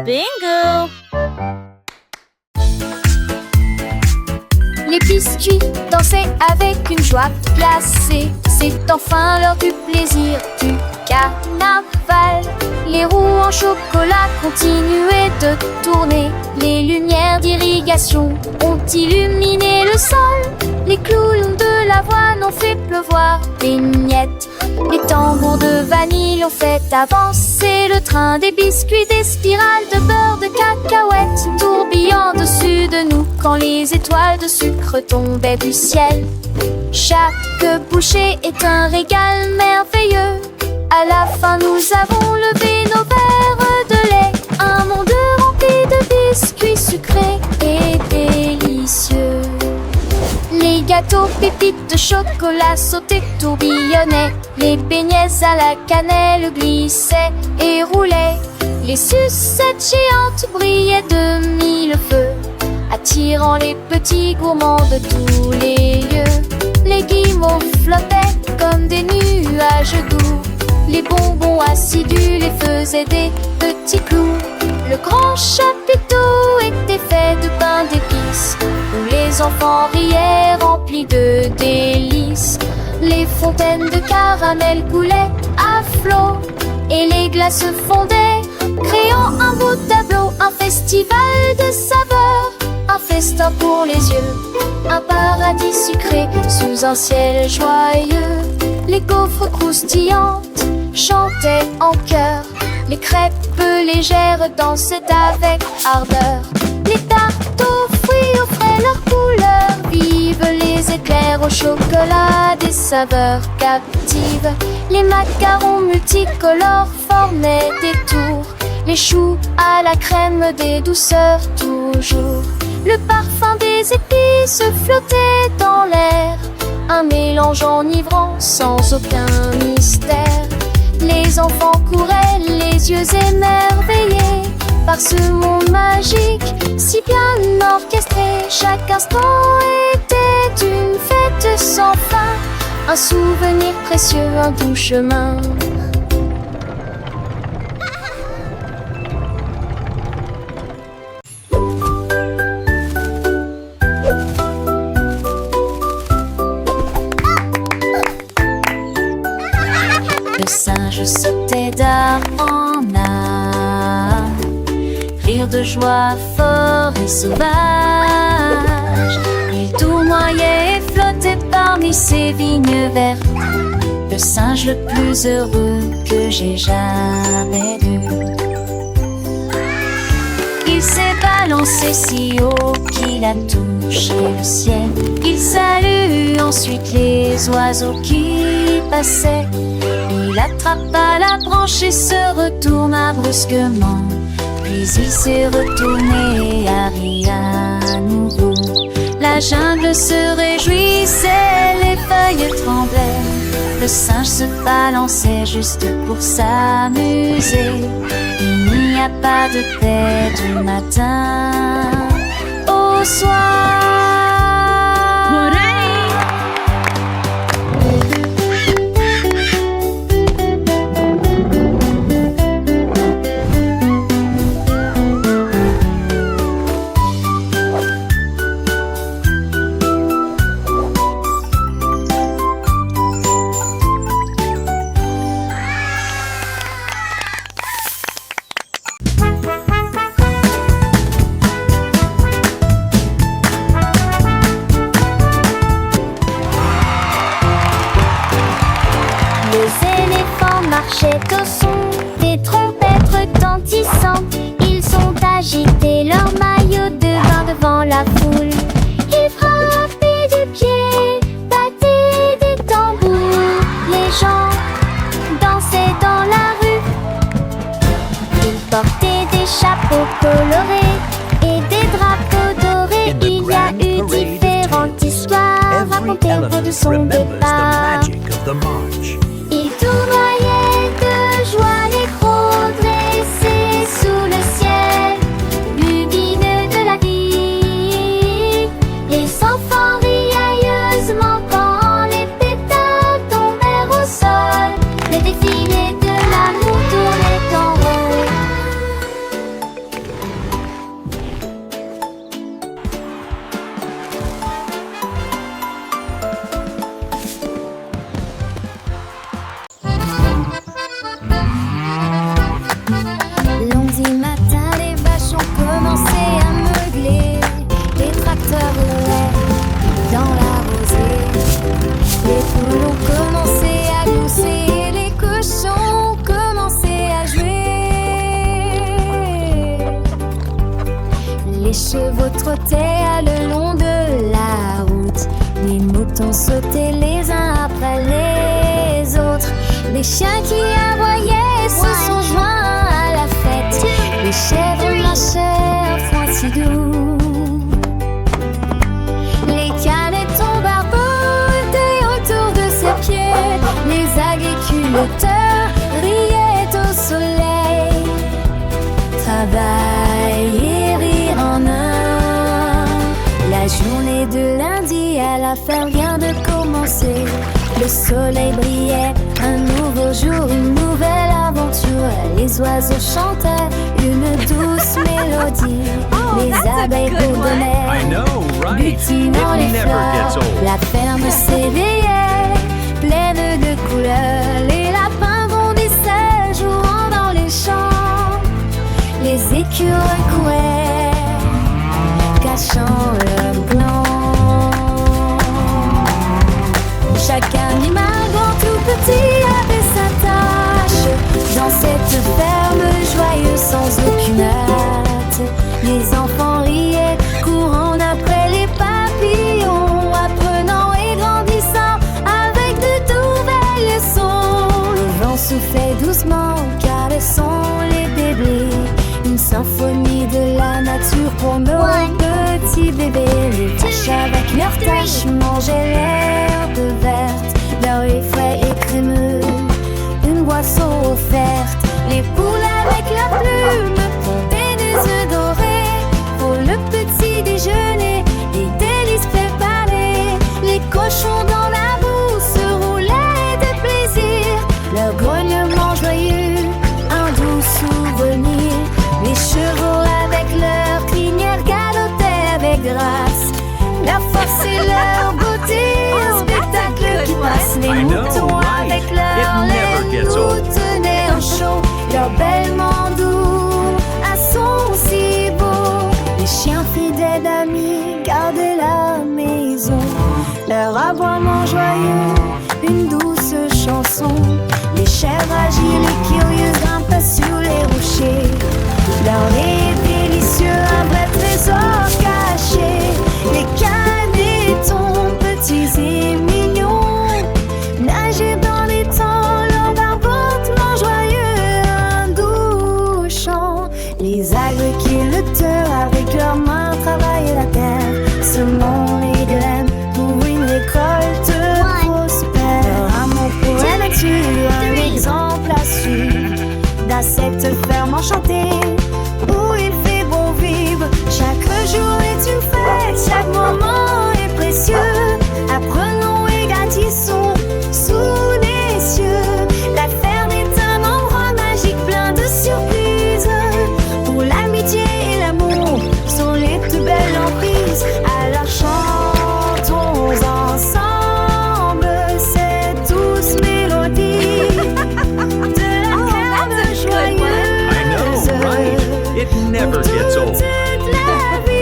Bingo! Les biscuits dansaient avec une joie glacée. C'est enfin l'heure du plaisir du carnaval. Les roues en chocolat continuaient de tourner. Les lumières d'irrigation ont illuminé le sol. Les clowns de l'avoine ont fait pleuvoir des miettes. Les tambours de vanille ont fait avancer le train. Des biscuits, des spirales de beurre, de cacahuètes tourbillent au-dessus de nous quand les étoiles de sucre tombaient du ciel. Chaque bouchée est un régal merveilleux. À la fin, nous avons levé nos verres de lait. Un monde rempli de biscuits sucrés et délicieux. Les gâteaux pépites de chocolat sautaient, tourbillonnaient. Les beignets à la cannelle glissaient et roulaient. Les sucettes géantes brillaient de mille feux, attirant les petits gourmands de tous les lieux. Les guimauves flottaient comme des nuages doux. Les bonbons assidus les faisaient des petits clous. Le grand chapiteau était fait de pain d'épices, où les enfants riaient remplis de délices. Les fontaines de caramel coulaient à flot, et les glaces fondaient, créant un beau tableau. Un festival de saveurs, un festin pour les yeux, un paradis sucré sous un ciel joyeux. Les gaufres croustillantes chantaient en chœur, les crêpes légères dansaient avec ardeur. Les tartes aux fruits offraient leur couleur vive, les éclairs au chocolat des saveurs captives. Les macarons multicolores formaient des tours, les choux à la crème des douceurs toujours. Le parfum des épices flottait dans l'air, un mélange enivrant sans aucun mystère. Les enfants couraient, les yeux émerveillés par ce monde magique, si bien orchestré. Chaque instant était une fête sans fin, un souvenir précieux, un doux chemin. Le singe sautait d'arbre en arbre, rire de joie fort et sauvage. Il tournoyait et flottait parmi ces vignes vertes, le singe le plus heureux que j'ai jamais vu. Il s'est balancé si haut qu'il a touché le ciel. Il salue ensuite les oiseaux qui passaient. Il attrapa la branche et se retourna brusquement. Puis il s'est retourné et a ri à nouveau. La jungle se réjouissait, les feuilles tremblaient. Le singe se balançait juste pour s'amuser. Il n'y a pas de paix du matin au soir. Marchaient au son des trompettes retentissantes. Ils ont agité leurs maillots de bain devant la foule. Ils frappaient du pied, battaient des tambours. Les gens dansaient dans la rue. Ils portaient des chapeaux colorés et des drapeaux dorés. Il y a eu différentes histoires racontées lors de son départ. Ils tournoyaient de joie, les crocs dressés sous le ciel lumineux de la vie. Les enfants riailleusement quand les pétales tombèrent au sol. Le défilé de l'amour tournait en rond. chevaux trottaient le long de la route. Les moutons sautaient les uns après les autres. Les chiens qui aboyaient se sont joints à la fête. Les chèvres marchèrent point si doux. Les canetons barbotaient autour de ses pieds. Les agriculteurs riaient au soleil. Travail et rire en un. La journée de lundi à la ferme vient de commencer. Le soleil brillait, un nouveau jour, une nouvelle aventure. Les oiseaux chantaient une douce mélodie. Les abeilles bourdonnaient, butinant les fleurs. La ferme s'éveillait, pleine de couleurs. Les lapins bondissaient, jouant dans les champs. Les écureuils couraient, cachant leurs glands. Chaque animal, grand ou petit, avait sa tâche dans cette ferme joyeuse sans aucune hâte. Les enfants riaient, courant après les papillons, apprenant et grandissant avec de nouvelles leçons. Le vent soufflait doucement, caressant les bébés. Une symphonie de la nature pour nos petits bébés. Les vaches avec leurs taches mangeaient l'herbe verte. Leur lait frais et crémeux, une boisson offerte. Les poules avec leurs plumes pondaient des œufs dorés. Pour le petit déjeuner, des délices préparées. Les cochons dans la boue se roulaient de plaisir. Leur grognement joyeux, un doux souvenir. Les chevaux avec leur crinière galotaient avec grâce. Leur force et leur beauté, un spectacle qui passe. Les moutons avec leur laine nous tenaient en chaud. Leur bêlement doux, un son si beau. Les chiens fidèles d'amis gardaient la maison. Leur aboiement joyeux, une douce chanson. Les chèvres agiles et curieuses grimpaient sur les rochers. Leur lait délicieux, un vrai trésor caché. Les canetons, petits et mignons, nageaient dans les temps, leur barbotement joyeux, un doux chant. Les agriculteurs avec leurs mains travaillaient la terre, semant les graines pour une récolte prospère. Leur amour pour la nature, un exemple à suivre. Dans cette ferme enchantée où il fait bon vivre. Chaque jour est une fête, chaque moment est précieux. Apprenons et grandissons sous les cieux. La ferme est un endroit magique plein de surprises. Pour l'amitié et l'amour sont les plus belles emprises. Alors chantons ensemble cette douce mélodie de la ferme joyeuse. It never gets old. Toute la vie.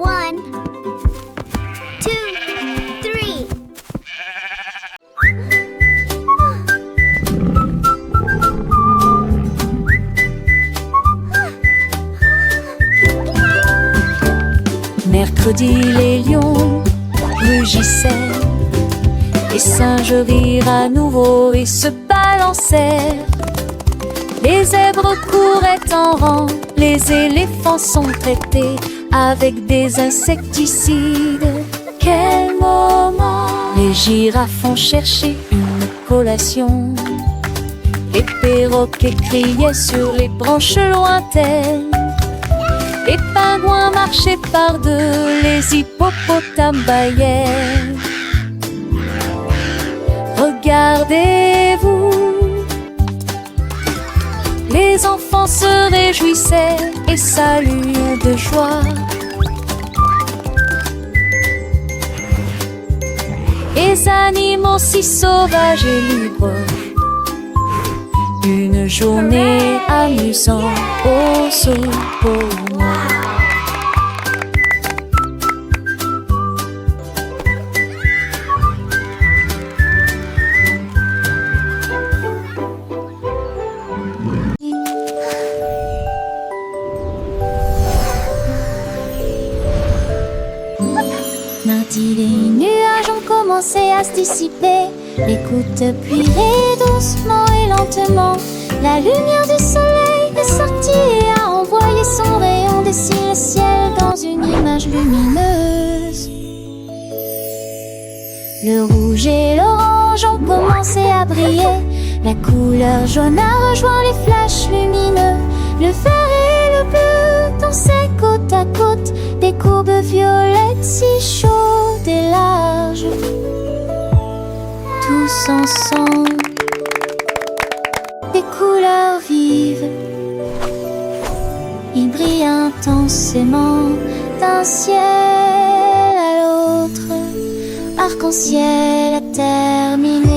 One, two, three. Mercredi, les lions rugissaient. Les singes rirent à nouveau et se balancèrent. Les zèbres couraient en rang, les éléphants sont traités avec des insecticides. Quel moment! Les girafes ont cherché une collation. Les perroquets criaient sur les branches lointaines. Les pingouins marchaient par deux, les hippopotames bâillaient. Regardez-vous, les enfants se réjouissaient et saluaient de joie. Les animaux si sauvages et libres, une journée amusante au sol pour moi. petit, les nuages ont commencé à se dissiper. Les gouttes de pluie et doucement et lentement, la lumière du soleil est sortie et a envoyé son rayon dessine le ciel dans une image lumineuse. Le rouge et l'orange ont commencé à briller. La couleur jaune a rejoint les flashs lumineux. Le vert et le bleu dansaient côte à côte, des courbes violettes si chaudes et larges. Tous ensemble, des couleurs vives, ils brillent intensément d'un ciel à l'autre. Arc-en-ciel a terminé.